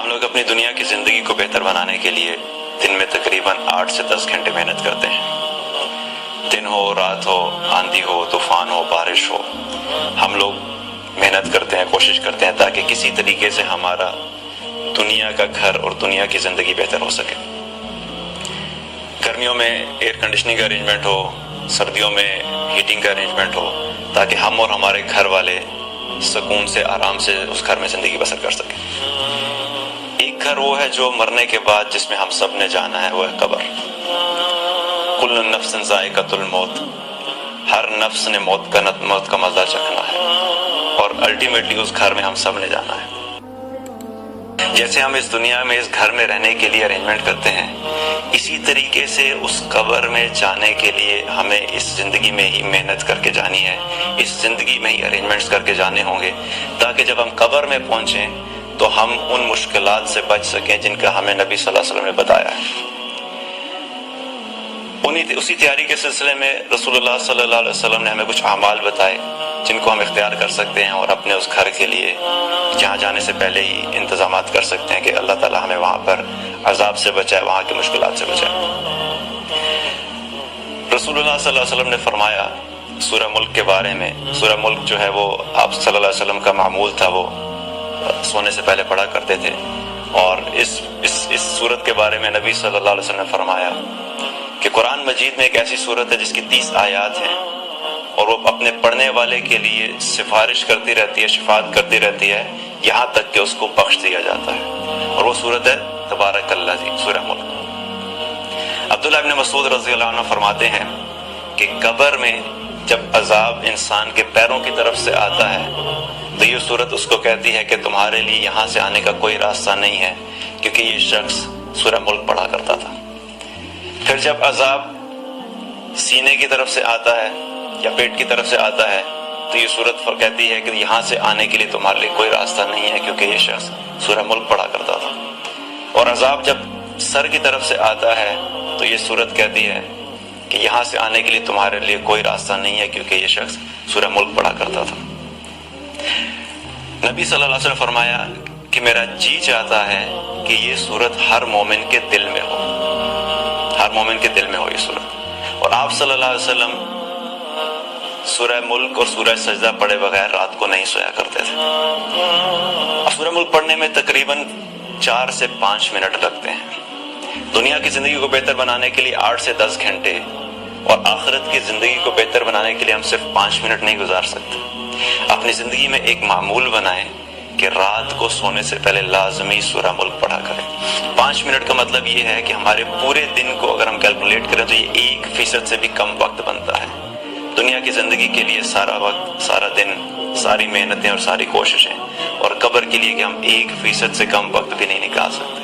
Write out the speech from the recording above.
ہم لوگ اپنی دنیا کی زندگی کو بہتر بنانے کے لیے دن میں تقریباً 8 سے 10 گھنٹے محنت کرتے ہیں۔ دن ہو، رات ہو، آندھی ہو، طوفان ہو، بارش ہو، ہم لوگ محنت کرتے ہیں، کوشش کرتے ہیں تاکہ کسی طریقے سے ہمارا دنیا کا گھر اور دنیا کی زندگی بہتر ہو سکے۔ گرمیوں میں ایئر کنڈیشننگ کا ارینجمنٹ ہو، سردیوں میں ہیٹنگ کا ارینجمنٹ ہو، تاکہ ہم اور ہمارے گھر والے سکون سے، آرام سے اس گھر میں زندگی بسر کر سکیں۔ ایک گھر وہ ہے جو مرنے کے بعد جس میں ہم سب نے جانا ہے، وہ ہے قبر۔ کل نفس ذائقۃ الموت، ہر نفس نے موت کا مزہ چکھنا ہے، اور الٹیمیٹلی اس گھر میں ہم سب نے جانا ہے۔ جیسے ہم اس دنیا میں اس گھر میں رہنے کے لیے ارینجمنٹ کرتے ہیں، اسی طریقے سے اس قبر میں جانے کے لیے ہمیں اس زندگی میں ہی محنت کر کے جانی ہے، اس زندگی میں ہی ارینجمنٹس کر کے جانے ہوں گے، تاکہ جب ہم قبر میں پہنچیں تو ہم ان مشکلات سے بچ سکیں جن کا ہمیں نبی صلی اللہ علیہ وسلم نے بتایا ہے۔ اسی تیاری کے سلسلے میں رسول اللہ صلی اللہ علیہ وسلم نے ہمیں کچھ اعمال بتائے جن کو ہم اختیار کر سکتے ہیں اور اپنے اس گھر کے لیے جہاں جانے سے پہلے ہی انتظامات کر سکتے ہیں کہ اللہ تعالی ہمیں وہاں پر عذاب سے بچائے، وہاں کی مشکلات سے بچائے۔ رسول اللہ صلی اللہ علیہ وسلم نے فرمایا سورہ ملک کے بارے میں، سورہ ملک جو ہے وہ آپ صلی اللہ علیہ وسلم کا معمول تھا، وہ سونے سے پہلے پڑھا کرتے تھے، اور اس سورت کے بارے میں نبی صلی اللہ علیہ وسلم نے فرمایا کہ قرآن مجید میں ایک ایسی سورت ہے جس کی 30 آیات ہیں، اور وہ اپنے پڑھنے والے کے لیے سفارش کرتی رہتی ہے، شفاعت کرتی رہتی ہے، یہاں تک کہ اس کو بخش دیا جاتا ہے، اور وہ سورت ہے تبارک اللہ، سورہ ملک۔ عبداللہ ابن مسعود رضی اللہ عنہ فرماتے ہیں کہ قبر میں جب عذاب انسان کے پیروں کی طرف سے آتا ہے تو یہ سورت اس کو کہتی ہے کہ تمہارے لیے یہاں سے آنے کا کوئی راستہ نہیں ہے، کیونکہ یہ شخص سورہ ملک پڑھا کرتا تھا۔ پھر جب عذاب سینے کی طرف سے آتا ہے یا پیٹ کی طرف سے آتا ہے تو یہ سورت کہتی ہے کہ یہاں سے آنے کے لیے تمہارے لیے کوئی راستہ نہیں ہے، کیونکہ یہ شخص سورہ ملک پڑھا کرتا تھا۔ اور عذاب جب سر کی طرف سے آتا ہے تو یہ سورت کہتی ہے کہ یہاں سے آنے کے لیے تمہارے لیے کوئی راستہ نہیں ہے، کیونکہ یہ شخص سورہ ملک پڑھا کرتا تھا۔ نبی صلی اللہ علیہ وسلم نے فرمایا کہ میرا جی چاہتا ہے کہ یہ سورت ہر مومن کے دل میں ہو، ہر مومن کے دل میں ہو یہ سورت۔ اور آپ صلی اللہ علیہ وسلم سورہ ملک اور سورہ سجدہ پڑھے بغیر رات کو نہیں سویا کرتے تھے۔ سورہ ملک پڑھنے میں تقریباً 4 سے 5 منٹ لگتے ہیں۔ دنیا کی زندگی کو بہتر بنانے کے لیے 8 سے 10 گھنٹے، اور آخرت کی زندگی کو بہتر بنانے کے لیے ہم صرف 5 منٹ نہیں گزار سکتے۔ اپنی زندگی میں ایک معمول بنائیں کہ رات کو سونے سے پہلے لازمی سورہ ملک پڑھا کریں۔ 5 منٹ کا مطلب یہ ہے کہ ہمارے پورے دن کو اگر ہم کیلکولیٹ کریں تو یہ 1% سے بھی کم وقت بنتا ہے۔ دنیا کی زندگی کے لیے سارا وقت، سارا دن، ساری محنتیں اور ساری کوششیں، اور قبر کے لیے کہ ہم 1% سے کم وقت بھی نہیں نکال سکتے۔